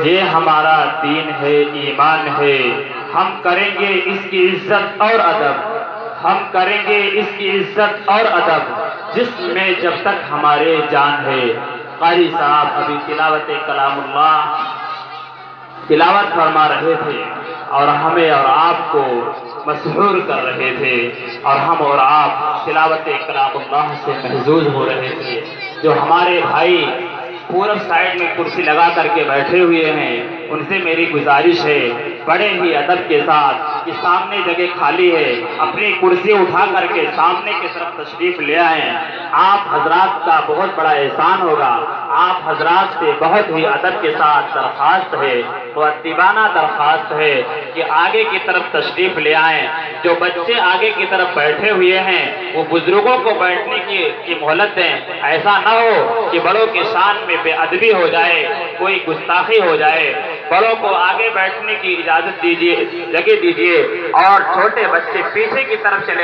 یہ ہمارا دین ہے، ایمان ہے، ہم کریں گے اس کی عزت اور ادب، ہم کریں گے اس کی عزت اور ادب، جسم میں جب تک ہمارے جان ہے۔ قاری صاحب ابھی تلاوت کلام اللہ تلاوت فرما رہے تھے اور ہمیں اور آپ کو مسحور کر رہے تھے، اور ہم اور آپ تلاوت کلام اللہ سے محظوظ ہو رہے تھے۔ جو ہمارے بھائی پورب سائیڈ میں کرسی لگا کر کے بیٹھے ہوئے ہیں، ان سے میری گزارش ہے بڑے ہی ادب کے ساتھ کہ سامنے جگہ خالی ہے، اپنی کرسی اٹھا کر کے سامنے کی طرف تشریف لے آئیں۔ آپ حضرات کا بہت بڑا احسان ہوگا، آپ حضرات سے بہت ہی ادب کے ساتھ درخواست ہے، مؤدبانہ درخواست ہے کہ آگے کی طرف تشریف لے آئیں۔ جو بچے آگے کی طرف بیٹھے ہوئے ہیں وہ بزرگوں کو بیٹھنے کی مہلت دیں، ایسا نہ ہو کہ بڑوں کے شان میں بے ادبی ہو جائے، کوئی گستاخی ہو جائے۔ بڑوں کو آگے بیٹھنے کی اجازت دیجیے، جگہ دیجیے، اور چھوٹے بچے پیچھے کی طرف چلے